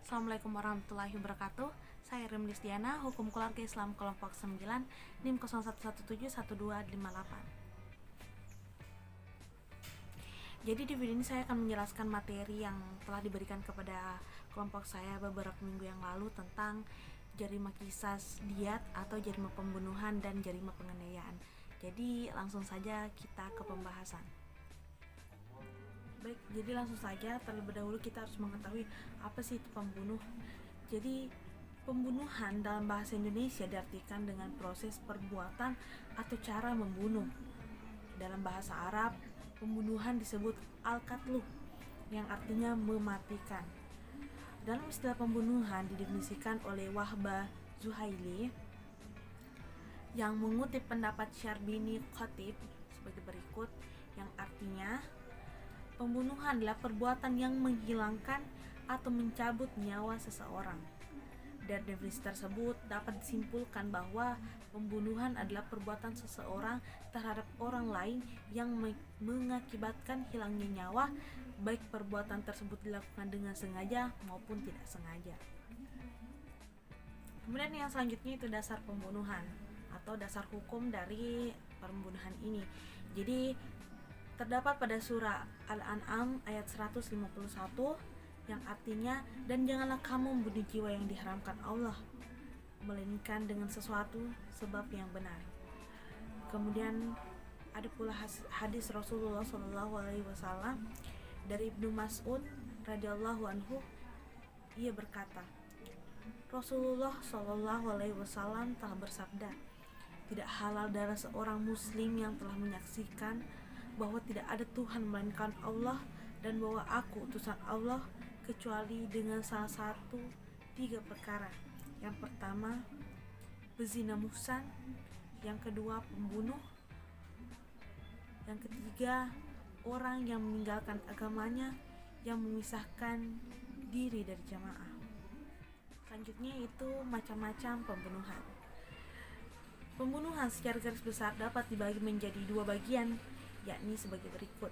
Assalamualaikum warahmatullahi wabarakatuh. Saya Rimlis Diana, Hukum Keluarga Islam Kelompok 9, NIM 01171258. Jadi di video ini saya akan menjelaskan materi yang telah diberikan kepada kelompok saya beberapa minggu yang lalu tentang jarima qisas diat atau jarima pembunuhan dan jarima penganiayaan. Jadi langsung saja kita ke pembahasan. Baik, jadi langsung saja terlebih dahulu kita harus mengetahui apa sih itu pembunuh. Jadi pembunuhan dalam bahasa Indonesia diartikan dengan proses perbuatan atau cara membunuh. Dalam bahasa Arab, pembunuhan disebut al-qatlu yang artinya mematikan. Dalam istilah pembunuhan didefinisikan oleh Wahbah Zuhaili yang mengutip pendapat Syarbini Khatib sebagai berikut, yang artinya pembunuhan adalah perbuatan yang menghilangkan atau mencabut nyawa seseorang. Dari definisi tersebut dapat disimpulkan bahwa pembunuhan adalah perbuatan seseorang terhadap orang lain yang mengakibatkan hilangnya nyawa, baik perbuatan tersebut dilakukan dengan sengaja maupun tidak sengaja. Kemudian yang selanjutnya itu dasar pembunuhan atau dasar hukum dari pembunuhan ini. Jadi terdapat pada surah Al-An'am ayat 151 yang artinya, dan janganlah kamu membunuh jiwa yang diharamkan Allah melainkan dengan sesuatu sebab yang benar. Kemudian ada pula hadis Rasulullah SAW dari Ibnu Mas'ud radhiyallahu anhu, ia berkata, Rasulullah SAW telah bersabda, tidak halal darah seorang muslim yang telah menyaksikan bahwa tidak ada Tuhan melainkan Allah dan bahwa aku utusan Allah kecuali dengan salah satu 3 perkara. Yang pertama, berzina muhsan. Yang kedua, pembunuh. Yang ketiga, orang yang meninggalkan agamanya, yang memisahkan diri dari jamaah. Selanjutnya itu macam-macam pembunuhan. Pembunuhan secara garis besar dapat dibagi menjadi 2 bagian, yakni sebagai berikut.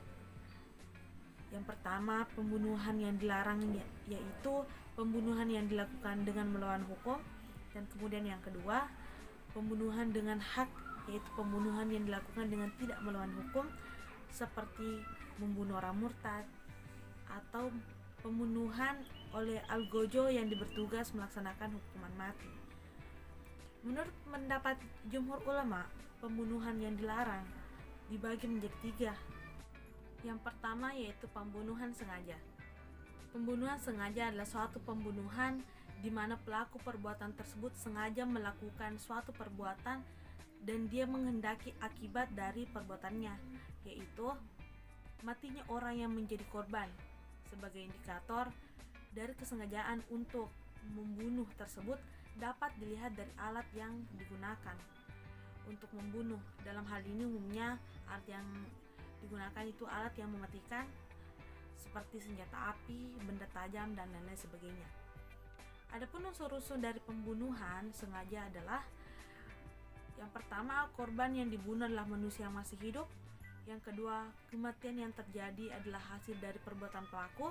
Yang pertama, pembunuhan yang dilarang, yaitu pembunuhan yang dilakukan dengan melawan hukum. Dan kemudian yang kedua, pembunuhan dengan hak, yaitu pembunuhan yang dilakukan dengan tidak melawan hukum, seperti membunuh orang murtad atau pembunuhan oleh algojo yang bertugas melaksanakan hukuman mati. Menurut pendapat jumhur ulama, pembunuhan yang dilarang dibagi menjadi 3. Yang pertama yaitu pembunuhan sengaja. Pembunuhan sengaja adalah suatu pembunuhan di mana pelaku perbuatan tersebut sengaja melakukan suatu perbuatan dan dia menghendaki akibat dari perbuatannya, yaitu matinya orang yang menjadi korban. Sebagai indikator dari kesengajaan untuk membunuh tersebut dapat dilihat dari alat yang digunakan untuk membunuh. Dalam hal ini umumnya alat yang digunakan itu alat yang mematikan seperti senjata api, benda tajam, dan lain-lain sebagainya. Adapun unsur-unsur dari pembunuhan sengaja adalah, yang pertama, korban yang dibunuh adalah manusia yang masih hidup. Yang kedua, kematian yang terjadi adalah hasil dari perbuatan pelaku.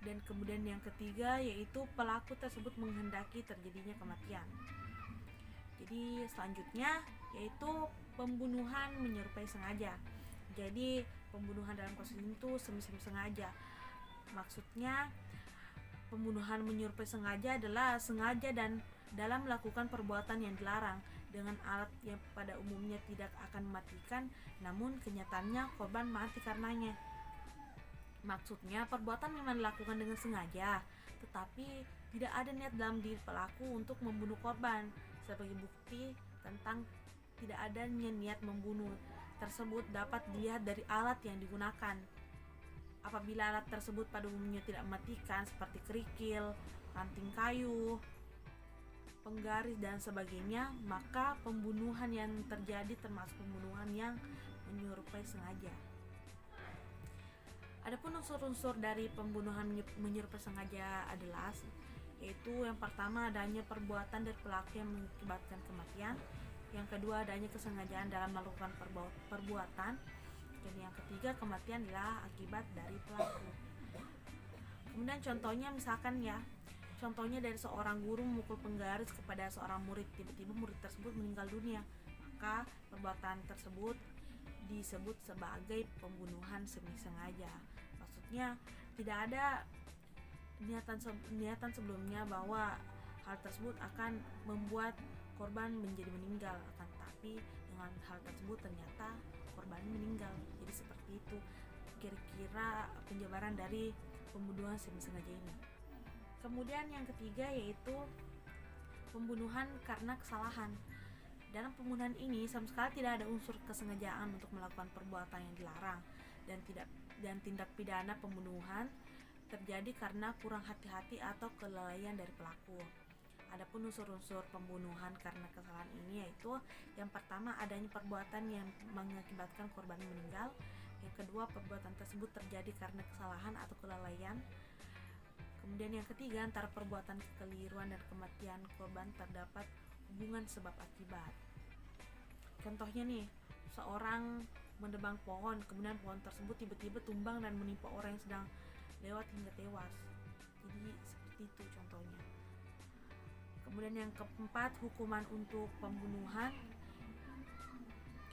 Dan kemudian yang ketiga yaitu pelaku tersebut menghendaki terjadinya kematian. Jadi selanjutnya yaitu pembunuhan menyerupai sengaja. Jadi pembunuhan dalam kasus ini tuh semi-semi sengaja. Maksudnya pembunuhan menyerupai sengaja adalah sengaja dan dalam melakukan perbuatan yang dilarang dengan alat yang pada umumnya tidak akan mematikan, namun kenyataannya korban mati karenanya. Maksudnya perbuatan memang dilakukan dengan sengaja, tetapi tidak ada niat dalam diri pelaku untuk membunuh korban. Sebagai bukti tentang tidak adanya niat membunuh tersebut dapat dilihat dari alat yang digunakan. Apabila alat tersebut pada umumnya tidak mematikan seperti kerikil, ranting kayu, penggaris dan sebagainya, maka pembunuhan yang terjadi termasuk pembunuhan yang menyerupai sengaja. Adapun unsur-unsur dari pembunuhan menyerupai sengaja adalah, yaitu yang pertama adanya perbuatan dari pelaku yang mengakibatkan kematian. Yang kedua adanya kesengajaan dalam melakukan perbuatan. Dan yang ketiga kematian adalah akibat dari pelaku. Kemudian contohnya misalkan ya, Contohnya dari seorang guru memukul penggaris kepada seorang murid, tiba-tiba murid tersebut meninggal dunia, maka perbuatan tersebut disebut sebagai pembunuhan semi sengaja. Maksudnya tidak ada niatan sebelumnya bahwa hal tersebut akan membuat korban menjadi meninggal, akan tetapi dengan hal tersebut ternyata korban meninggal. Jadi seperti itu kira-kira penjabaran dari pembunuhan semi sengaja ini. Kemudian yang ketiga yaitu pembunuhan karena kesalahan. Dalam pembunuhan ini sama sekali tidak ada unsur kesengajaan untuk melakukan perbuatan yang dilarang, dan tindak pidana pembunuhan terjadi karena kurang hati-hati atau kelalaian dari pelaku. Adapun unsur-unsur pembunuhan karena kesalahan ini yaitu yang pertama adanya perbuatan yang mengakibatkan korban meninggal, yang kedua perbuatan tersebut terjadi karena kesalahan atau kelalaian, kemudian yang ketiga antara perbuatan kekeliruan dan kematian korban terdapat hubungan sebab akibat. Contohnya nih, seorang menebang pohon, kemudian pohon tersebut tiba-tiba tumbang dan menimpa orang yang sedang lewat hingga tewas. Jadi seperti itu contohnya. Kemudian yang keempat, hukuman untuk pembunuhan.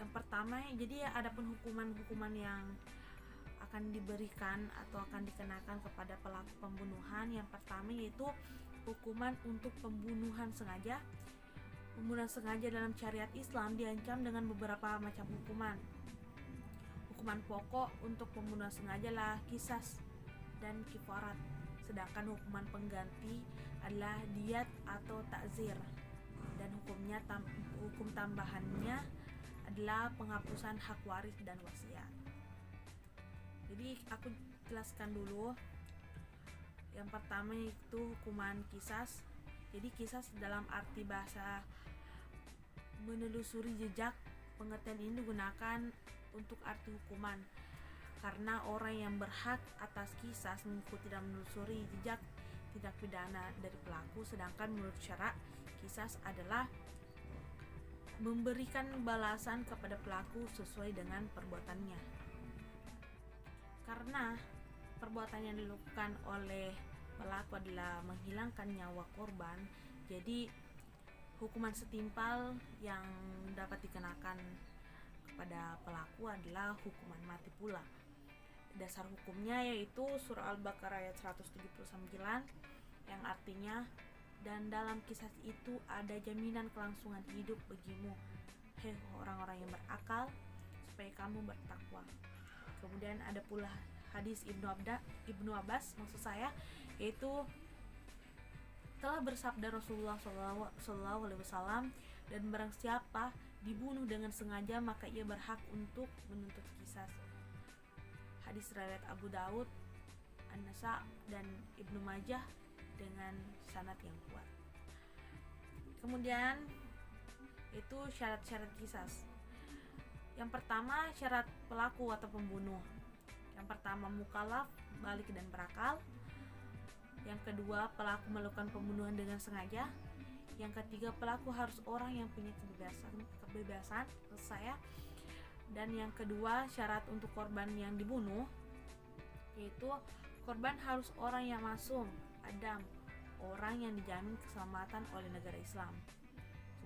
Yang pertama, jadi adapun hukuman yang akan diberikan atau akan dikenakan kepada pelaku pembunuhan, yang pertama yaitu hukuman untuk pembunuhan sengaja. Pembunuhan sengaja dalam syariat Islam diancam dengan beberapa macam hukuman. Hukuman pokok untuk pembunuhan sengaja lah qisas dan kifarat. Sedangkan hukuman pengganti adalah diat atau takzir, dan hukum tambahannya adalah penghapusan hak waris dan wasiat. Jadi aku jelaskan dulu. Yang pertama itu hukuman qisas. Jadi qisas dalam arti bahasa menelusuri jejak. Pengertian ini digunakan untuk arti hukuman karena orang yang berhak atas qisas mengikuti dan menelusuri jejak tindak pidana dari pelaku, sedangkan menurut syarak qisas adalah memberikan balasan kepada pelaku sesuai dengan perbuatannya. Karena perbuatan yang dilakukan oleh pelaku adalah menghilangkan nyawa korban, jadi hukuman setimpal yang dapat dikenakan kepada pelaku adalah hukuman mati pula. Dasar hukumnya yaitu surah Al-Baqarah ayat 179 yang artinya, dan dalam kisah itu ada jaminan kelangsungan hidup bagimu, hei orang-orang yang berakal, supaya kamu bertakwa. Kemudian ada pula hadis Ibnu Abbas maksud saya, yaitu telah bersabda Rasulullah SAW, dan barang siapa dibunuh dengan sengaja maka ia berhak untuk menuntut qisas. Hadis riwayat Abu Daud, An-Nasa dan Ibnu Majah dengan sanad yang kuat. Kemudian itu syarat-syarat qisas. Yang pertama, syarat pelaku atau pembunuh. Yang pertama, mukallaf, balik dan berakal. Yang kedua, pelaku melakukan pembunuhan dengan sengaja. Yang ketiga, pelaku harus orang yang punya kebebasan saya. Dan yang kedua, syarat untuk korban yang dibunuh yaitu korban harus orang yang masum, adam, orang yang dijamin keselamatan oleh negara Islam.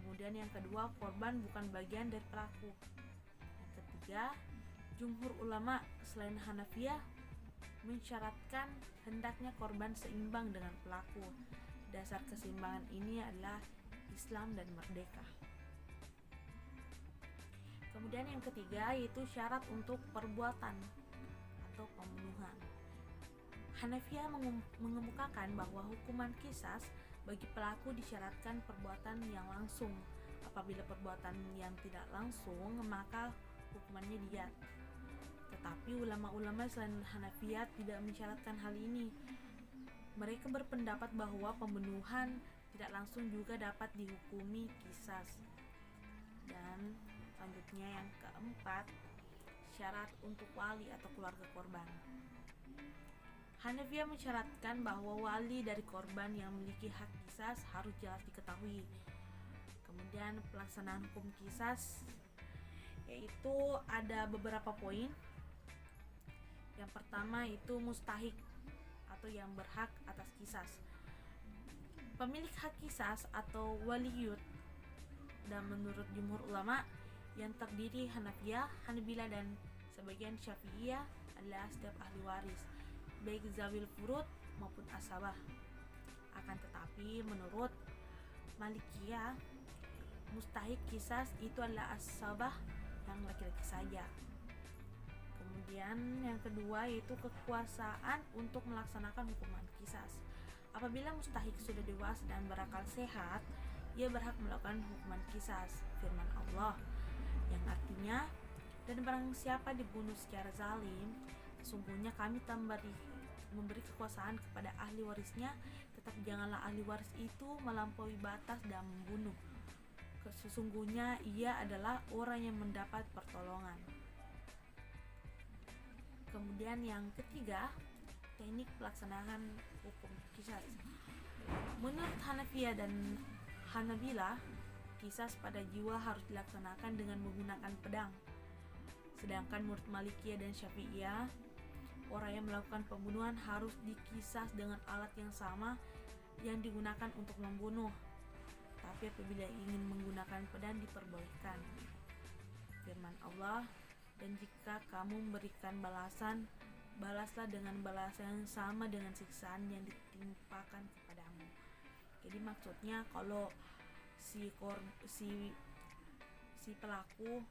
Kemudian yang kedua, korban bukan bagian dari pelaku. Yang ketiga, jumhur ulama selain Hanafiyah mensyaratkan hendaknya korban seimbang dengan pelaku. Dasar keseimbangan ini adalah Islam dan merdeka. Kemudian yang ketiga yaitu syarat untuk perbuatan atau pembunuhan. Hanafiyah mengemukakan bahwa hukuman qisas bagi pelaku disyaratkan perbuatan yang langsung. Apabila perbuatan yang tidak langsung maka hukumannya diat. Tetapi ulama-ulama selain Hanafiyah tidak mensyaratkan hal ini. Mereka berpendapat bahwa pembunuhan tidak langsung juga dapat dihukumi qisas. Dan selanjutnya yang keempat, syarat untuk wali atau keluarga korban. Hanafiyah mensyaratkan bahwa wali dari korban yang memiliki hak qisas harus jelas diketahui. Kemudian pelaksanaan hukum qisas yaitu ada beberapa poin. Yang pertama itu mustahik atau yang berhak atas qisas. Pemilik hak kisas atau waliyut, dan menurut jumhur ulama yang terdiri Hanafiyah, Hanabila dan sebagian Syafi'iyah adalah setiap ahli waris, baik zawil furud maupun asabah. Akan tetapi menurut Malikiyah, mustahik kisas itu adalah asabah yang laki-laki saja. Kemudian yang kedua yaitu kekuasaan untuk melaksanakan hukuman kisas. Apabila mustahik sudah dewasa dan berakal sehat, ia berhak melakukan hukuman kisas. Firman Allah yang artinya, dan barang siapa dibunuh secara zalim, sesungguhnya kami memberi kekuasaan kepada ahli warisnya, tetapi janganlah ahli waris itu melampaui batas dan membunuh. Sesungguhnya ia adalah orang yang mendapat pertolongan. Kemudian yang ketiga, teknik pelaksanaan hukum kisas. Menurut Hanafiyah dan Hanabila, kisas pada jiwa harus dilaksanakan dengan menggunakan pedang. Sedangkan menurut Malikiyah dan Syafi'iyah, orang yang melakukan pembunuhan harus dikisas dengan alat yang sama yang digunakan untuk membunuh. Tapi apabila ingin menggunakan pedang diperbolehkan. Firman Allah, dan jika kamu memberikan balasan, balaslah dengan balasan yang sama dengan siksaan yang ditimpakan kepadamu. Jadi maksudnya kalau si pelaku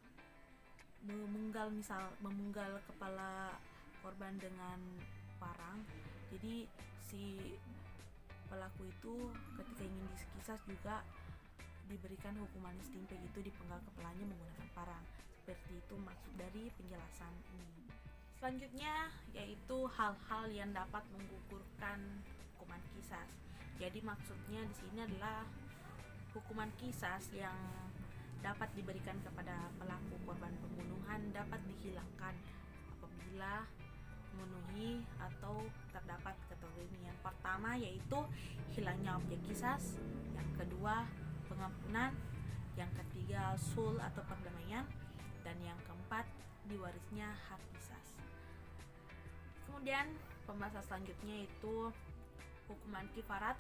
memenggal kepala korban dengan parang, jadi si pelaku itu ketika ingin dikisas juga diberikan hukuman setimpal, itu dipenggal kepalanya menggunakan parang. Seperti itu maksud dari penjelasan ini. Selanjutnya yaitu hal-hal yang dapat menggugurkan hukuman kisas. Jadi maksudnya di sini adalah hukuman kisas yang dapat diberikan kepada pelaku korban pembunuhan dapat dihilangkan apabila memenuhi atau terdapat kategori ini. Yang pertama yaitu hilangnya objek kisas, yang kedua pengampunan, yang ketiga sul atau perdamaian, dan yang keempat diwarisnya hak kisas. Kemudian pembahasan selanjutnya yaitu hukuman kifarat.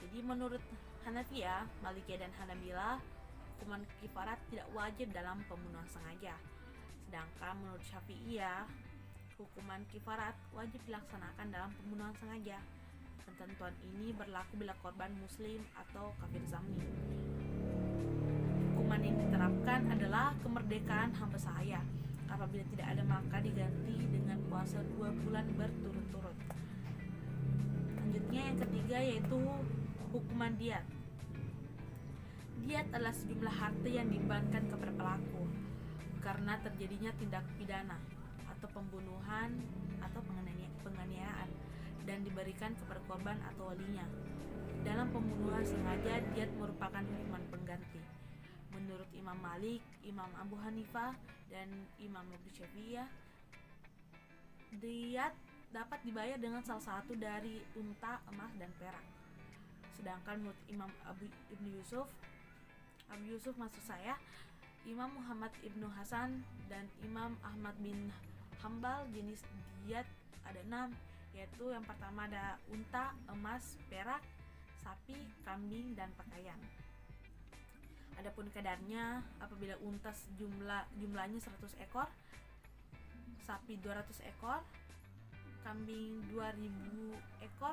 Jadi menurut Hanafiyah, Malikiyah dan Hanabila, hukuman kifarat tidak wajib dalam pembunuhan sengaja. Sedangkan menurut Syafi'iyah, hukuman kifarat wajib dilaksanakan dalam pembunuhan sengaja. Ketentuan ini berlaku bila korban muslim atau kafir zamni. Hukuman yang diterapkan adalah kemerdekaan hamba sahaya. Apabila tidak ada maka diganti dengan puasa 2 bulan berturut-turut. Selanjutnya yang ketiga yaitu hukuman diat. Diat adalah sejumlah harta yang dibebankan kepada pelaku karena terjadinya tindak pidana atau pembunuhan atau penganiayaan dan diberikan kepada korban atau walinya. Dalam pembunuhan sengaja, diat merupakan hukuman pengganti. Menurut Imam Malik, Imam Abu Hanifah, dan Imam Abu Syafi'iyah, diat dapat dibayar dengan salah satu dari unta, emas, dan perak. Sedangkan menurut Imam Abu Yusuf maksud saya, Imam Muhammad Ibnu Hasan, dan Imam Ahmad bin Hambal, jenis diat ada 6, yaitu yang pertama ada unta, emas, perak, sapi, kambing, dan pakaian. Adapun kadarnya, apabila unta jumlahnya 100 ekor, sapi 200 ekor, kambing 2000 ekor,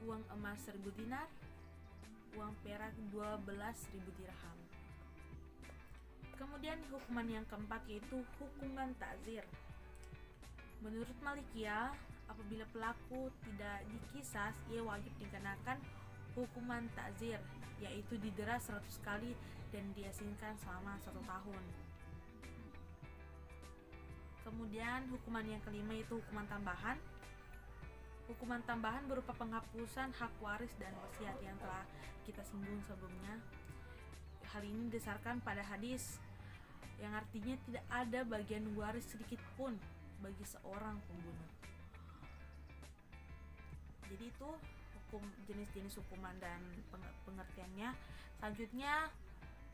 uang emas 1000 dinar, uang perak 12.000 dirham. Kemudian hukuman yang keempat yaitu hukuman ta'zir. Menurut Malikiyah, apabila pelaku tidak dikisas, ia wajib dikenakan hukuman ta'zir, yaitu didera 100 kali dan diasingkan selama 1 tahun. Kemudian hukuman yang kelima yaitu hukuman tambahan. Hukuman tambahan berupa penghapusan hak waris dan wasiat yang telah kita singgung sebelumnya. Hal ini didasarkan pada hadis yang artinya tidak ada bagian waris sedikit pun bagi seorang pembunuh. Jadi itu jenis-jenis hukuman dan pengertiannya. Selanjutnya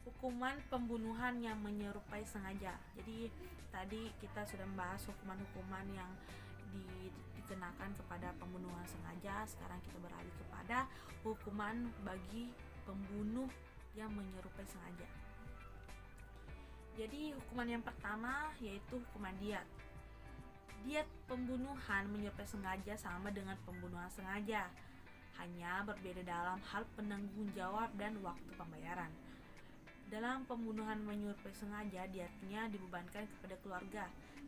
hukuman pembunuhan yang menyerupai sengaja. Jadi tadi kita sudah membahas hukuman-hukuman yang dikenakan kepada pembunuhan sengaja. Sekarang kita beralih kepada hukuman bagi pembunuh yang menyerupai sengaja. Jadi hukuman yang pertama yaitu hukuman diat. Diat pembunuhan menyerupai sengaja sama dengan pembunuhan sengaja, hanya berbeda dalam hal penanggung jawab dan waktu pembayaran. Dalam pembunuhan menyerupai sengaja, diatnya dibebankan kepada keluarga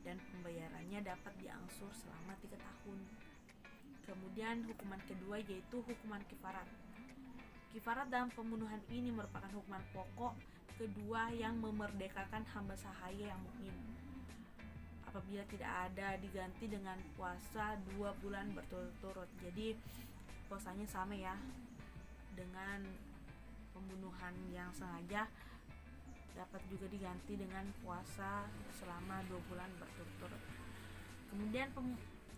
dan pembayarannya dapat diangsur selama 3 tahun. Kemudian hukuman kedua yaitu hukuman kifarat. Kifarat dalam pembunuhan ini merupakan hukuman pokok kedua yang memerdekakan hamba sahaya yang mukmin. Apabila tidak ada, diganti dengan puasa 2 bulan berturut-turut. Jadi puasanya sama ya dengan pembunuhan yang sengaja, dapat juga diganti dengan puasa selama 2 bulan berturut-turut. Kemudian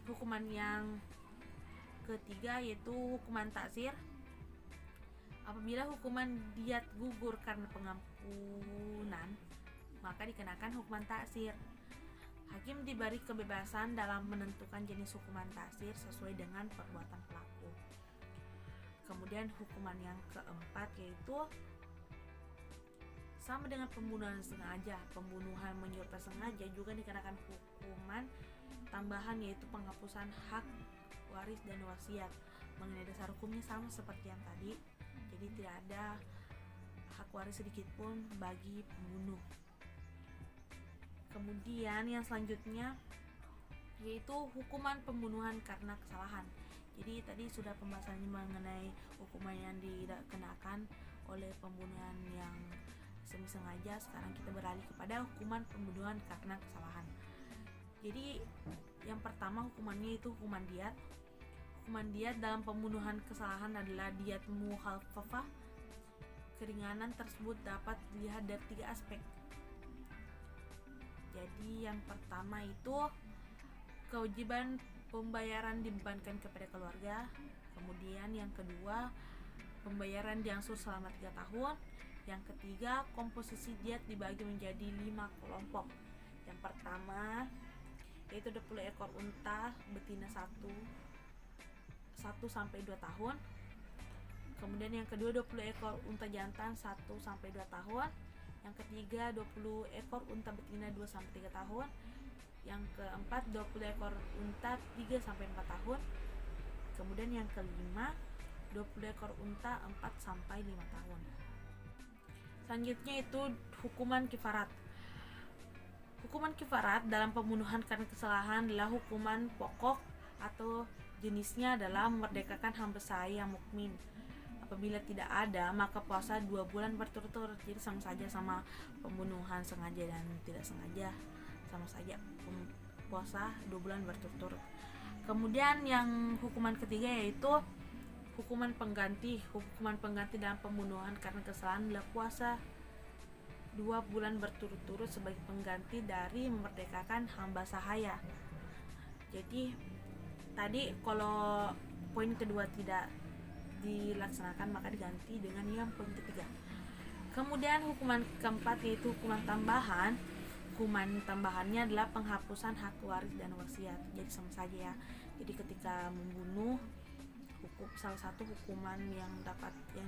hukuman yang ketiga yaitu hukuman taksir. Apabila hukuman diat gugur karena pengampunan, maka dikenakan hukuman taksir. Hakim diberi kebebasan dalam menentukan jenis hukuman taksir sesuai dengan perbuatan pelaku. Kemudian hukuman yang keempat yaitu sama dengan pembunuhan sengaja. Pembunuhan menyerupai sengaja juga dikenakan hukuman tambahan yaitu penghapusan hak waris dan wasiat. Mengenai dasar hukumnya sama seperti yang tadi, jadi tidak ada hak waris sedikit pun bagi pembunuh. Kemudian yang selanjutnya yaitu hukuman pembunuhan karena kesalahan. Jadi tadi sudah pembahasannya mengenai hukuman yang dikenakan oleh pembunuhan yang semi sengaja. Sekarang kita beralih kepada hukuman pembunuhan karena kesalahan. Jadi yang pertama hukumannya itu hukuman diat. Hukuman diat dalam pembunuhan kesalahan adalah diat mukhafafah. Keringanan tersebut dapat dilihat dari 3 aspek. Jadi yang pertama itu kewajiban pembayaran dibebankan kepada keluarga. Kemudian yang kedua, pembayaran diangsur selama 3 tahun. Yang ketiga, komposisi diat dibagi menjadi 5 kelompok. Yang pertama yaitu 20 ekor unta betina 1 sampai 2 tahun. Kemudian yang kedua 20 ekor unta jantan 1 sampai 2 tahun. Yang ketiga 20 ekor unta betina 2 sampai 3 tahun. Yang keempat 20 ekor unta 3 sampai 4 tahun. Kemudian yang kelima 20 ekor unta 4 sampai 5 tahun. Selanjutnya itu hukuman kifarat. Hukuman kifarat dalam pembunuhan karena kesalahan adalah hukuman pokok atau jenisnya adalah memerdekakan hamba sahaya yang mukmin. Apabila tidak ada, maka puasa 2 bulan berturut-turut. Jadi sama saja sama pembunuhan sengaja dan tidak sengaja, sama saja puasa 2 bulan berturut-turut. Kemudian yang hukuman ketiga yaitu hukuman pengganti. Hukuman pengganti dalam pembunuhan karena kesalahan adalah puasa 2 bulan berturut-turut sebagai pengganti dari memerdekakan hamba sahaya. Jadi tadi kalau poin kedua tidak dilaksanakan maka diganti dengan yang poin ketiga. Kemudian hukuman keempat yaitu hukuman tambahan. Hukuman tambahannya adalah penghapusan hak waris dan wasiat. Jadi sama saja ya. Jadi ketika membunuh, salah satu hukuman yang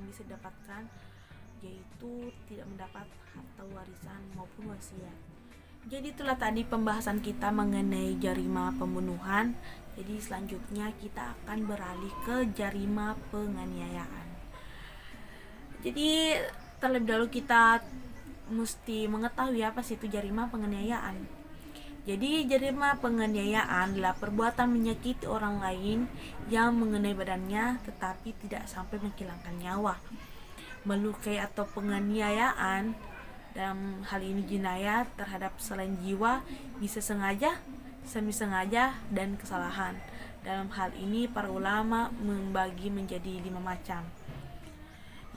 bisa didapatkan yaitu tidak mendapat harta warisan maupun wasiat. Jadi itulah tadi pembahasan kita mengenai jarima pembunuhan. Jadi selanjutnya kita akan beralih ke jarima penganiayaan. Jadi terlebih dahulu kita mesti mengetahui apa sih itu jarima penganiayaan. Jadi jarima penganiayaan adalah perbuatan menyakiti orang lain yang mengenai badannya tetapi tidak sampai menghilangkan nyawa. Melukai atau penganiayaan dalam hal ini jinayat terhadap selain jiwa bisa sengaja, semi sengaja, dan kesalahan. Dalam hal ini para ulama membagi menjadi 5 macam,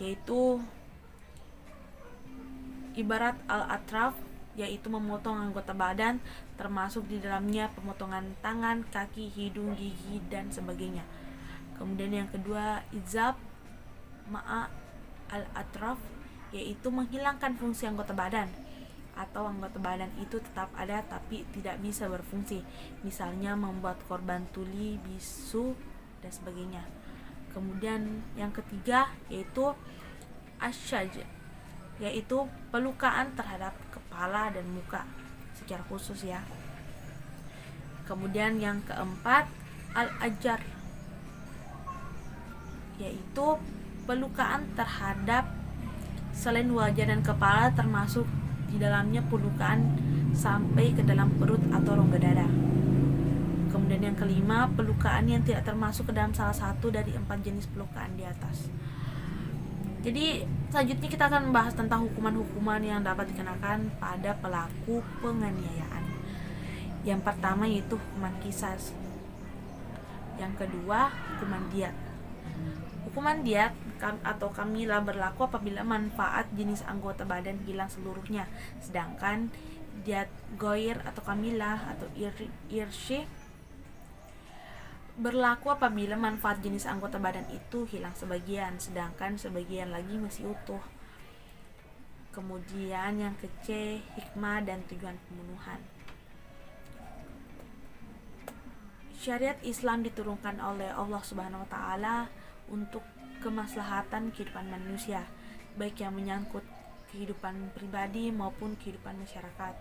yaitu ibarat al-atraf, yaitu memotong anggota badan termasuk di dalamnya pemotongan tangan, kaki, hidung, gigi, dan sebagainya. Kemudian yang kedua izab ma'a al-atraf, yaitu menghilangkan fungsi anggota badan. atau anggota badan itu tetap ada tapi tidak bisa berfungsi, misalnya membuat korban tuli, bisu, dan sebagainya. Kemudian yang ketiga yaitu asyaj, yaitu pelukaan terhadap kepala dan muka secara khusus ya. Kemudian yang keempat al-ajar, yaitu pelukaan terhadap selain wajah dan kepala, termasuk di dalamnya pelukaan sampai ke dalam perut atau rongga dada. Kemudian yang kelima, pelukaan yang tidak termasuk ke dalam salah satu dari 4 jenis pelukaan di atas. Jadi selanjutnya kita akan membahas tentang hukuman-hukuman yang dapat dikenakan pada pelaku penganiayaan. Yang pertama yaitu hukuman qisas. Yang kedua, hukuman diat. Hukuman diat atau kamila berlaku apabila manfaat jenis anggota badan hilang seluruhnya, sedangkan diat goir atau kamila atau irshi berlaku apabila manfaat jenis anggota badan itu hilang sebagian, sedangkan sebagian lagi masih utuh. Kemudian yang ke-C, hikmah dan tujuan pembunuhan. Syariat Islam diturunkan oleh Allah Subhanahu wa taala untuk kemaslahatan kehidupan manusia, baik yang menyangkut kehidupan pribadi maupun kehidupan masyarakat.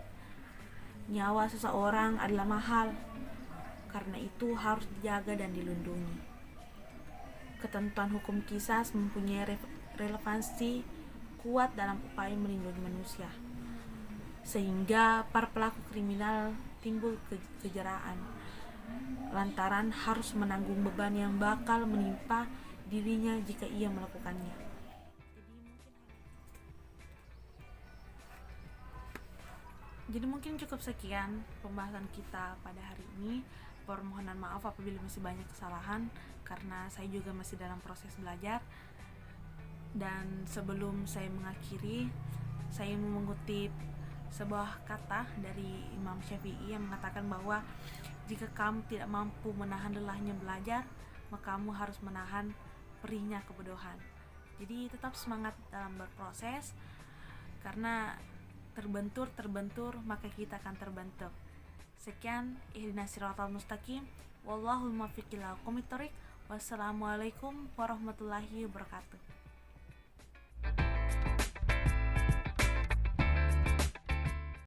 Nyawa seseorang adalah mahal, karena itu harus dijaga dan dilindungi. Ketentuan hukum qisas mempunyai relevansi kuat dalam upaya melindungi manusia, sehingga para pelaku kriminal timbul kejeraan lantaran harus menanggung beban yang bakal menimpa dirinya jika ia melakukannya. Jadi mungkin cukup sekian pembahasan kita pada hari ini. Permohonan maaf apabila masih banyak kesalahan, karena saya juga masih dalam proses belajar. Dan sebelum saya mengakhiri, saya mau mengutip sebuah kata dari Imam Syafi'i yang mengatakan bahwa jika kamu tidak mampu menahan lelahnya belajar, maka kamu harus menahan perihnya kebodohan. Jadi tetap semangat dalam berproses, karena terbentur maka kita akan terbentuk. Sekian, ihdinas siratal mustaqim, wallahul muwaffiq ila aqwamit thoriq. Wassalamualaikum warahmatullahi wabarakatuh.